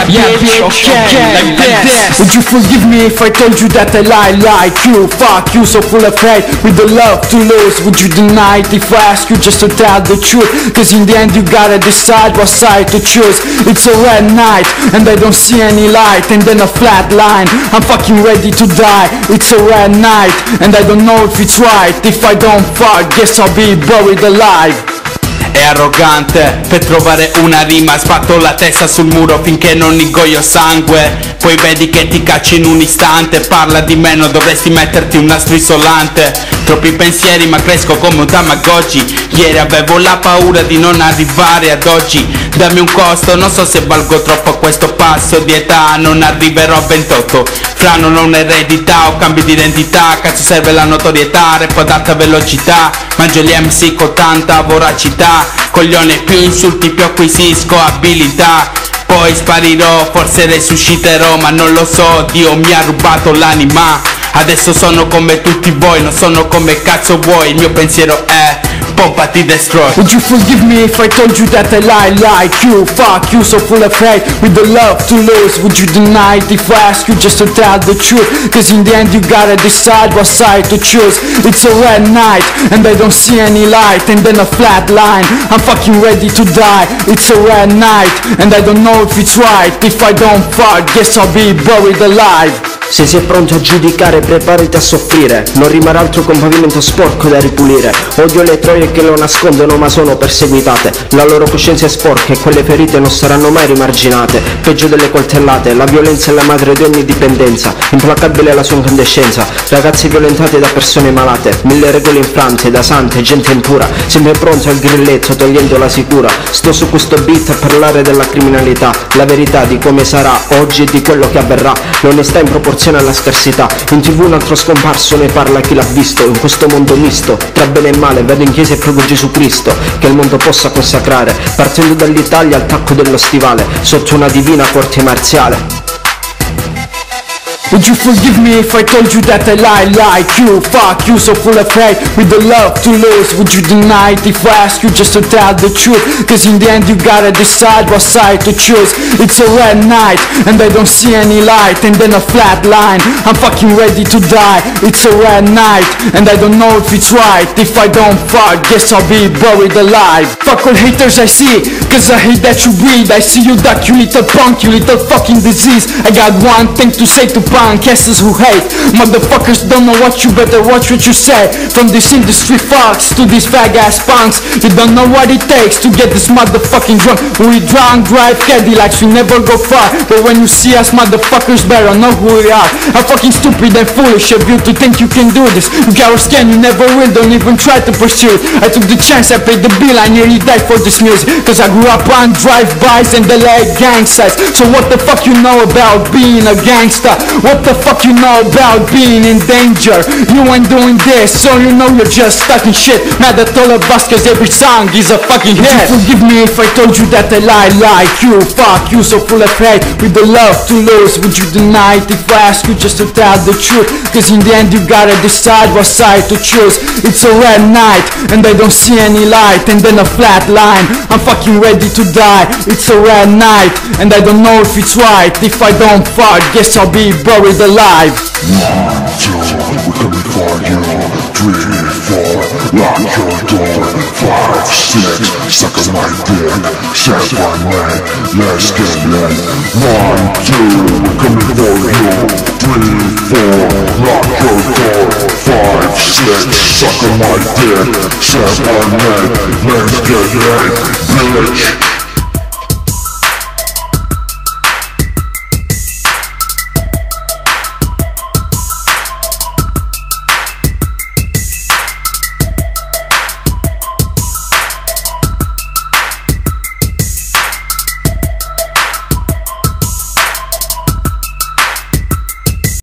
bitch, okay, like this. Would you forgive me if I told you that I lie like you? Fuck you, so full of hate, with the love to lose. Would you deny it if I ask you just to tell the truth? Cause in the end you gotta decide what side to choose. It's a red night, and I don't see any light, and then a flat line. I'm fucking ready to die. It's a red night, and I don't know if it's right. If I don't fuck, guess I'll be buried alive. È arrogante, per trovare una rima sbatto la testa sul muro finché non ingoio sangue. Poi vedi che ti caccio in un istante. Parla di meno, dovresti metterti un nastro isolante. Troppi pensieri ma cresco come un Tamagotchi. Ieri avevo la paura di non arrivare ad oggi. Dammi un costo, non so se valgo troppo a questo passo di età. Non arriverò a 28, fra non ho un'eredità o cambi di identità. Cazzo serve la notorietà, rap ad alta velocità. Mangio gli MC con tanta voracità. Coglione, più insulti più acquisisco abilità. Poi sparirò, forse resusciterò, ma non lo so, Dio mi ha rubato l'anima. Adesso sono come tutti voi, non sono come cazzo vuoi. Il mio pensiero è pompati destroy. Would you forgive me if I told you that I lie like you? Fuck you, so full of hate, with the love to lose. Would you deny it if I ask you just to tell the truth? Cause in the end you gotta decide what side to choose. It's a red night, and I don't see any light, and then a flat line. I'm fucking ready to die. It's a red night, and I don't know if it's right. If I don't fuck, guess I'll be buried alive. Se sei pronto a giudicare, preparati a soffrire. Non rimarrà altro che un pavimento sporco da ripulire. Odio le troie che lo nascondono ma sono perseguitate. La loro coscienza è sporca e quelle ferite non saranno mai rimarginate. Peggio delle coltellate, la violenza è la madre di ogni dipendenza. Implacabile è la sua incandescenza. Ragazzi violentati da persone malate, 1000 regole infrante da sante, gente impura. Sempre pronto al grilletto togliendo la sicura. Sto su questo beat a parlare della criminalità. La verità di come sarà oggi e di quello che avverrà. L'onestà in proporzione alla scarsità. In TV un altro scomparso ne parla chi l'ha visto. In questo mondo misto tra bene e male vedo in chiesa e proprio Gesù Cristo che il mondo possa consacrare, partendo dall'Italia al tacco dello stivale, sotto una divina corte marziale. Would you forgive me if I told you that I lie like you? Fuck you, so full of hate, with the love to lose. Would you deny it if I ask you just to tell the truth? Cause in the end you gotta decide what side to choose. It's a red night, and I don't see any light, and then a flat line. I'm fucking ready to die. It's a red night, and I don't know if it's right. If I don't fuck, guess I'll be buried alive. Fuck all haters I see, cause I hate that you breed. I see you duck, you little punk, you little fucking disease. I got one thing to say to punkasses who hate. Motherfuckers don't know what you better watch what you say. From this industry fucks to these fag ass punks, you don't know what it takes to get this motherfucking drunk. We drunk, drive Cadillacs, we never go far. But when you see us motherfuckers better know who we are. I'm fucking stupid and foolish of you to think you can do this. You got scan, you never will, don't even try to pursue it. I took the chance, I paid the bill, I nearly died for this music. Cause I grew up on drive-bys and LA gang sites. So what the fuck you know about being a gangster? What the fuck you know about being in danger? You ain't doing this, so you know you're just stuck in shit. Mad at all of us cause every song is a fucking hit. Would you forgive me if I told you that I lie like you? Fuck you, so full of hate, with the love to lose. Would you deny it if I ask you just to tell the truth? Cause in the end you gotta decide what side to choose. It's a red night, and I don't see any light, and then a flat line. I'm fucking ready to die. It's a red night, and I don't know if it's right. If I don't fuck, guess I'll be buried alive. 1, 2, we're coming for you. 3, 4, lock your door. 5, 6, suck on my dick. 7, 8, let's get lit. 1, 2, we're coming for you. 3, 4, lock your door. 5, 6, suck on my dick. 7, 8, let's get lit, bitch.